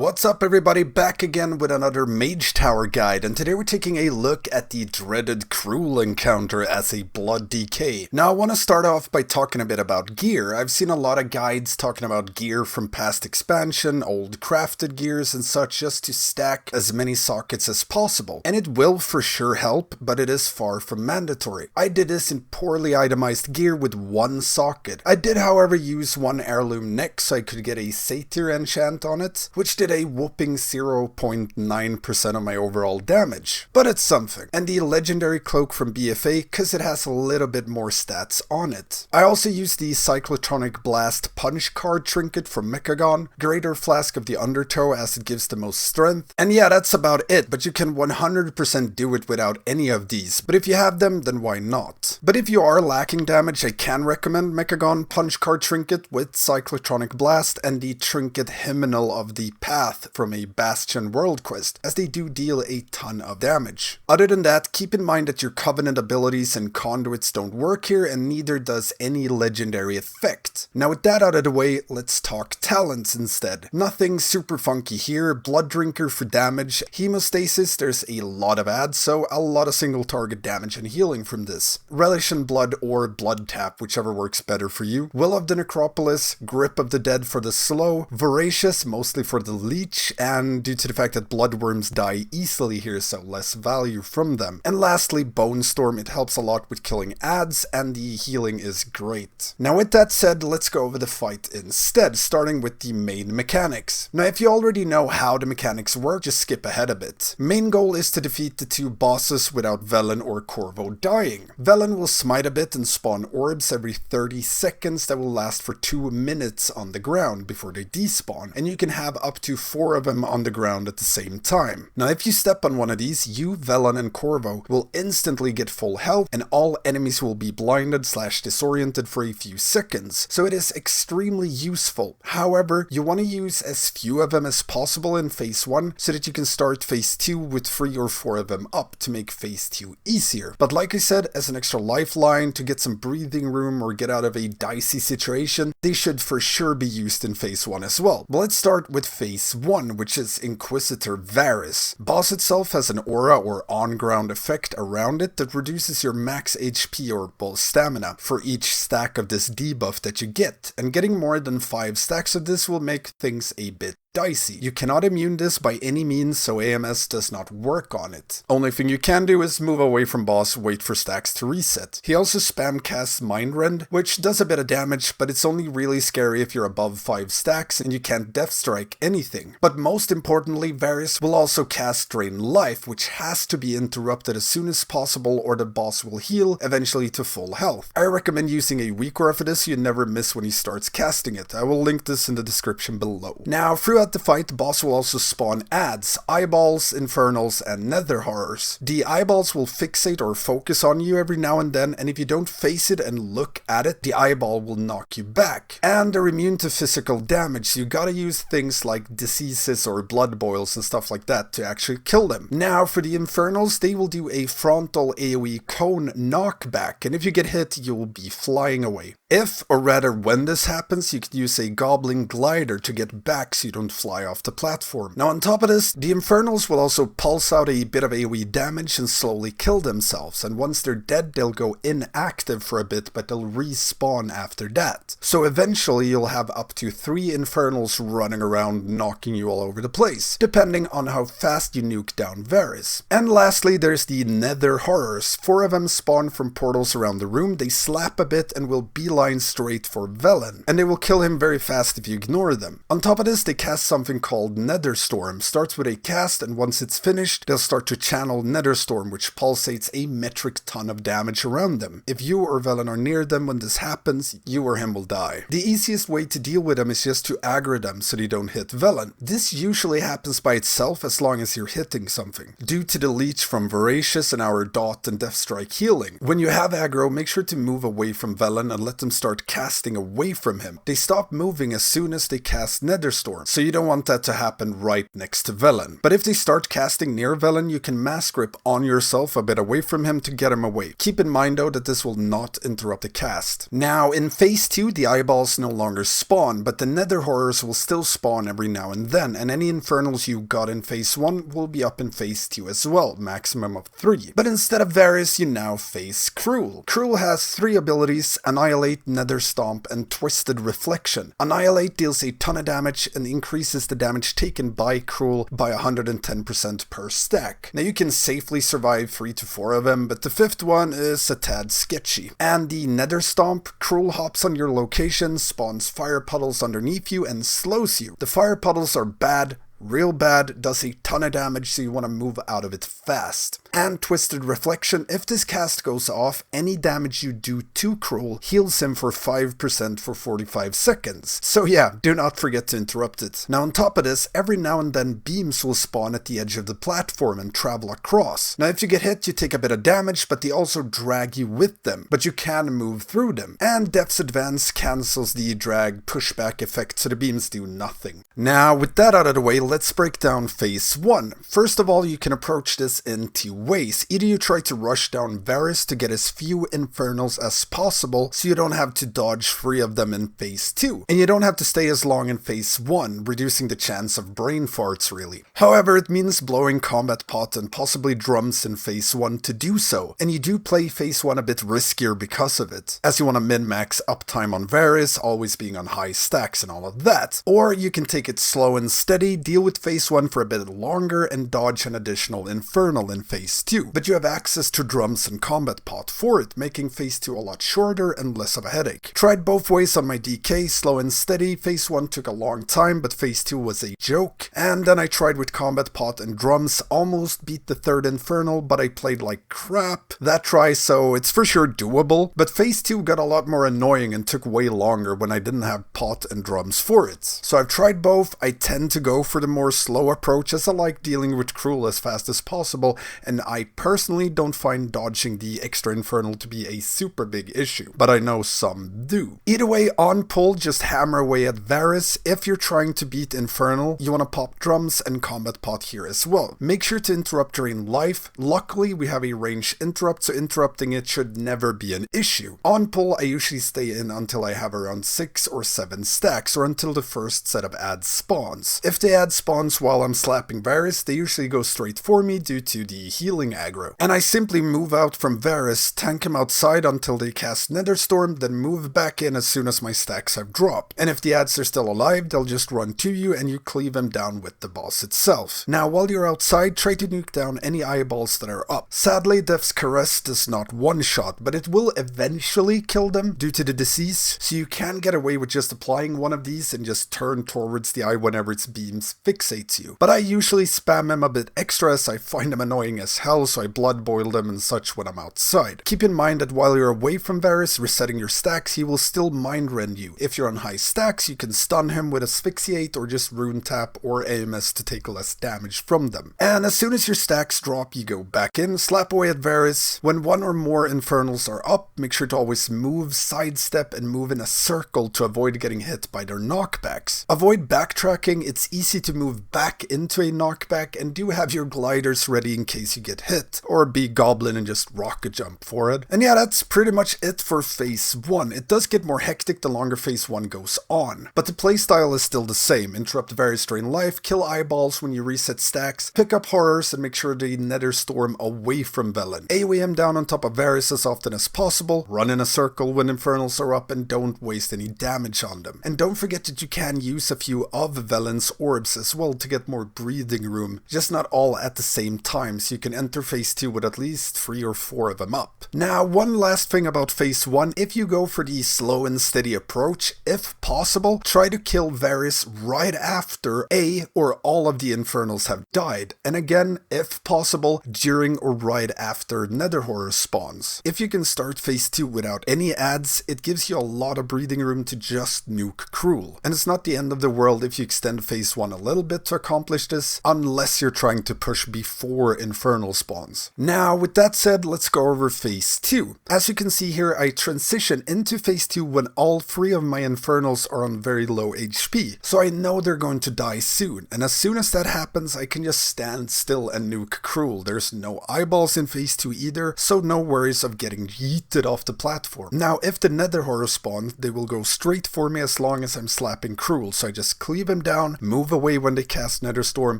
What's up everybody, back again with another Mage Tower guide, and today we're taking a look at the dreaded Kruul encounter as a blood decay. Now I want to start off by talking a bit about gear. I've seen a lot of guides talking about gear from past expansion, old crafted gears and such, just to stack as many sockets as possible. And it will for sure help, but it is far from mandatory. I did this in poorly itemized gear with one socket. I did however use one heirloom neck so I could get a satyr enchant on it, which did a whopping 0.9% of my overall damage. But it's something. And the legendary cloak from BFA, cause it has a little bit more stats on it. I also used the cyclotronic blast punch card trinket from Mechagon, greater flask of the undertow as it gives the most strength. And yeah, that's about it, but you can 100% do it without any of these. But if you have them, then why not? But if you are lacking damage, I can recommend Mechagon punch card trinket with cyclotronic blast and the trinket Hymenal of the Path from a Bastion world quest, as they do deal a ton of damage. Other than that, keep in mind that your Covenant abilities and conduits don't work here, and neither does any legendary effect. Now with that out of the way, let's talk talents instead. Nothing super funky here. Blood Drinker for damage, Hemostasis, there's a lot of ads, so a lot of single target damage and healing from this. Relish in Blood or Blood Tap, whichever works better for you. Will of the Necropolis, Grip of the Dead for the slow, Voracious mostly for the leech, and due to the fact that bloodworms die easily here, so less value from them. And lastly, Bone Storm, it helps a lot with killing ads, and the healing is great. Now with that said, let's go over the fight instead, starting with the main mechanics. Now if you already know how the mechanics work, just skip ahead a bit. Main goal is to defeat the two bosses without Velen or Corvo dying. Velen will smite a bit and spawn orbs every 30 seconds that will last for 2 minutes on the ground before they despawn, and you can have up to 4 of them on the ground at the same time. Now if you step on one of these, you, Velen and Corvo will instantly get full health, and all enemies will be blinded / disoriented for a few seconds, so it is extremely useful. However, you want to use as few of them as possible in phase 1 so that you can start phase 2 with 3 or 4 of them up to make phase 2 easier. But like I said, as an extra lifeline to get some breathing room or get out of a dicey situation, they should for sure be used in phase 1 as well. But let's start with phase 1, which is Inquisitor Varys. Boss itself has an aura or on-ground effect around it that reduces your max HP or stamina for each stack of this debuff that you get, and getting more than 5 stacks of this will make things a bit dicey. You cannot immune this by any means, so AMS does not work on it. Only thing you can do is move away from boss, wait for stacks to reset. He also spam casts Mind Rend, which does a bit of damage, but it's only really scary if you're above 5 stacks and you can't Death Strike anything. But most importantly, Varys will also cast Drain Life, which has to be interrupted as soon as possible or the boss will heal, eventually to full health. I recommend using a Weakauras for this so you never miss when he starts casting it. I will link this in the description below. Now, throughout the fight, the boss will also spawn ads, eyeballs, infernals, and Nether Horrors. The eyeballs will fixate or focus on you every now and then, and if you don't face it and look at it, the eyeball will knock you back. And they're immune to physical damage, so you gotta use things like diseases or blood boils and stuff like that to actually kill them. Now for the infernals, they will do a frontal AoE cone knockback, and if you get hit, you will be flying away. If, or rather when this happens, you can use a goblin glider to get back so you don't fly off the platform. Now on top of this, the infernals will also pulse out a bit of AoE damage and slowly kill themselves, and once they're dead they'll go inactive for a bit, but they'll respawn after that. So eventually you'll have up to 3 infernals running around knocking you all over the place, depending on how fast you nuke down Varys. And lastly there's the Nether Horrors. 4 of them spawn from portals around the room, they slap a bit and will beeline straight for Velen, and they will kill him very fast if you ignore them. On top of this, they cast something called Nether Storm. Starts with a cast, and once it's finished, they'll start to channel Nether Storm, which pulsates a metric ton of damage around them. If you or Velen are near them when this happens, you or him will die. The easiest way to deal with them is just to aggro them so they don't hit Velen. This usually happens by itself as long as you're hitting something, due to the leech from Voracious and our dot and Death Strike healing. When you have aggro, make sure to move away from Velen and let them start casting away from him. They stop moving as soon as they cast Nether Storm, so you you don't want that to happen right next to Velen. But if they start casting near Velen, you can mass grip on yourself a bit away from him to get him away. Keep in mind though that this will not interrupt the cast. Now in phase 2 the eyeballs no longer spawn, but the Nether Horrors will still spawn every now and then, and any infernals you got in phase 1 will be up in phase 2 as well, maximum of 3. But instead of Varys you now face Kruul. Kruul has 3 abilities: Annihilate, Nether Stomp, and Twisted Reflection. Annihilate deals a ton of damage and increases the damage taken by Kruul by 110% per stack. Now you can safely survive 3 to 4 of them, but the 5th one is a tad sketchy. And the Nether Stomp, Kruul hops on your location, spawns fire puddles underneath you, and slows you. The fire puddles are bad, real bad, does a ton of damage, so you want to move out of it fast. And Twisted Reflection, if this cast goes off, any damage you do to Kruul heals him for 5% for 45 seconds. So yeah, do not forget to interrupt it. Now on top of this, every now and then beams will spawn at the edge of the platform and travel across. Now if you get hit, you take a bit of damage, but they also drag you with them, but you can move through them. And Depth's Advance cancels the drag pushback effect, so the beams do nothing. Now with that out of the way, let's break down phase 1. First of all, you can approach this in 2 ways. Either you try to rush down Varys to get as few infernals as possible, so you don't have to dodge 3 of them in phase 2. And you don't have to stay as long in phase 1, reducing the chance of brain farts really. However, it means blowing combat pot and possibly drums in phase 1 to do so, and you do play phase 1 a bit riskier because of it, as you want to min-max uptime on Varys, always being on high stacks and all of that. Or you can take it slow and steady, deal with phase 1 for a bit longer, and dodge an additional infernal in phase 2. But you have access to drums and combat pot for it, making phase 2 a lot shorter and less of a headache. Tried both ways on my DK, slow and steady. Phase 1 took a long time, but phase 2 was a joke. And then I tried with combat pot and drums, almost beat the 3rd infernal, but I played like crap that try, so it's for sure doable. But phase 2 got a lot more annoying and took way longer when I didn't have pot and drums for it. So I've tried both. I tend to go for the more slow approach, as I like dealing with Kruul as fast as possible, and I personally don't find dodging the extra infernal to be a super big issue, but I know some do. Either way, on pull, just hammer away at Varys. If you're trying to beat infernal, you want to pop drums and combat pot here as well. Make sure to interrupt during life. Luckily, we have a range interrupt, so interrupting it should never be an issue. On pull, I usually stay in until I have around 6 or 7 stacks, or until the first set of ads spawns. If the ad spawns while I'm slapping Varys, they usually go straight for me due to the healing aggro. And I simply move out from Varys, tank him outside until they cast Netherstorm, then move back in as soon as my stacks have dropped. And if the ads are still alive, they'll just run to you and you cleave them down with the boss itself. Now while you're outside, try to nuke down any eyeballs that are up. Sadly, Death's Caress does not one-shot, but it will eventually kill them due to the disease, so you can get away with just applying one of these and just turn towards the eye whenever its beams fixates you. But I usually spam him a bit extra as I find him annoying as hell, so I blood boil them and such when I'm outside. Keep in mind that while you're away from Varys resetting your stacks, he will still mind rend you. If you're on high stacks, you can stun him with Asphyxiate or just Rune Tap or AMS to take less damage from them. And as soon as your stacks drop, you go back in, slap away at Varys. When 1 or more infernals are up, make sure to always move, sidestep, and move in a circle to avoid getting hit by their knockbacks. Avoid backtracking. It's easy to move back into a knockback, and do have your gliders ready in case you get hit, or be goblin and just rocket jump for it. And yeah, that's pretty much it for phase 1. It does get more hectic the longer phase 1 goes on, but the playstyle is still the same. Interrupt Varys during life, kill eyeballs when you reset stacks, pick up horrors, and make sure they Nether Storm away from Velen. AoE him down on top of Varys as often as possible, run in a circle when infernals are up, and don't waste any damage on them. And don't forget that you can use a few of Velen's orbs as well to get more breathing room, just not all at the same time, so you can enter phase 2 with at least 3 or 4 of them up. Now, one last thing about phase 1, if you go for the slow and steady approach, if possible, try to kill Varys right after a or all of the infernals have died, and again, if possible, during or right after Nether Horrors spawns. If you can start phase 2 without any ads, it gives you a lot of breathing room to just nuke Kruul. And it's not the end of the world if you extend phase 1 a little bit to accomplish this, unless you're trying to push before infernals infernal spawns. Now, with that said, let's go over phase 2. As you can see here, I transition into phase 2 when all 3 of my infernals are on very low HP, so I know they're going to die soon, and as soon as that happens, I can just stand still and nuke Kruul. There's no eyeballs in phase 2 either, so no worries of getting yeeted off the platform. Now, if the Nether Horrors spawn, they will go straight for me as long as I'm slapping Kruul, so I just cleave him down, move away when they cast Nether Storm,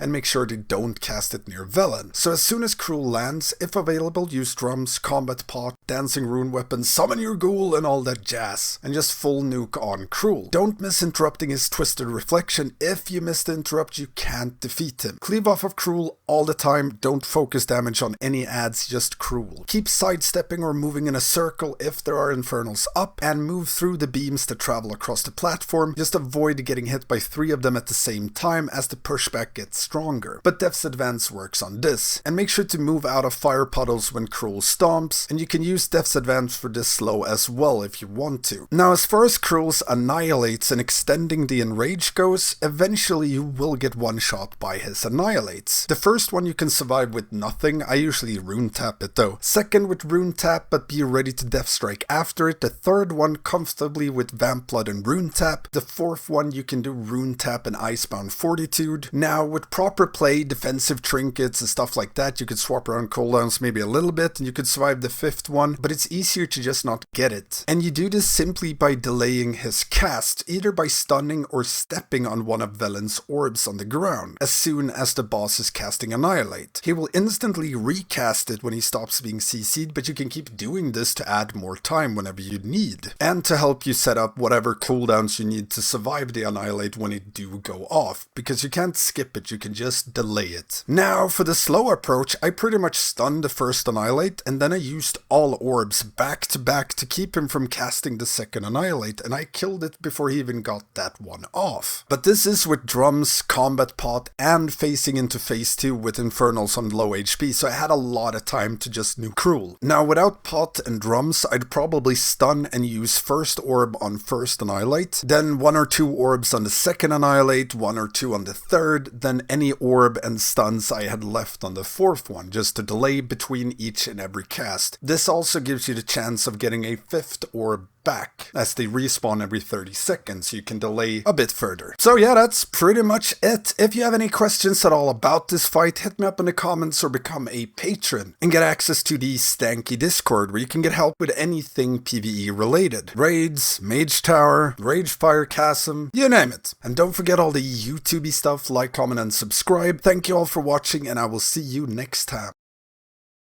and make sure they don't cast it near Velen. So as soon as Kruul lands, if available, use drums, combat pot, dancing rune weapon, summon your ghoul, and all that jazz, and just full nuke on Kruul. Don't miss interrupting his twisted reflection. If you miss the interrupt, you can't defeat him. Cleave off of Kruul all the time, don't focus damage on any adds, just Kruul. Keep sidestepping or moving in a circle if there are infernals up, and move through the beams that travel across the platform. Just avoid getting hit by 3 of them at the same time as the pushback gets stronger. But Death's Advance works on this. And make sure to move out of fire puddles when Kruul stomps, and you can use Death's Advance for this slow as well if you want to. Now, as far as Kruul's annihilates and extending the enrage goes, eventually you will get one shot by his annihilates. The first one you can survive with nothing. I usually rune tap it though. Second with rune tap, but be ready to death strike after it. The third one comfortably with vamp blood and rune tap. The fourth one you can do rune tap and icebound fortitude. Now, with proper play, defensive trinkets and stuff like that, you could swap around cooldowns maybe a little bit and you could survive the fifth one, but it's easier to just not get it. And you do this simply by delaying his cast, either by stunning or stepping on one of Velen's orbs on the ground as soon as the boss is casting Annihilate. He will instantly recast it when he stops being CC'd, but you can keep doing this to add more time whenever you need, and to help you set up whatever cooldowns you need to survive the Annihilate when it do go off, because you can't skip it, you can just delay it. Now, for the slow approach, I pretty much stunned the first Annihilate, and then I used all orbs back to back to keep him from casting the second Annihilate, and I killed it before he even got that one off. But this is with drums, combat pot, and facing into phase 2 with infernals on low HP, so I had a lot of time to just nuke Kruul. Now, without pot and drums, I'd probably stun and use first orb on first Annihilate, then 1 or 2 orbs on the second Annihilate, 1 or 2 on the third, then any orb and stuns I had left on the fourth one, just to delay between each and every cast. This also gives you the chance of getting a fifth orb back, as they respawn every 30 seconds, so you can delay a bit further. So yeah, that's pretty much it. If you have any questions at all about this fight, hit me up in the comments or become a patron and get access to the Stankie Discord, where you can get help with anything PvE related. Raids, Mage Tower, Rage Fire Chasm, you name it. And don't forget all the YouTubey stuff, like, comment, and subscribe. Thank you all for watching, and I will see you next time.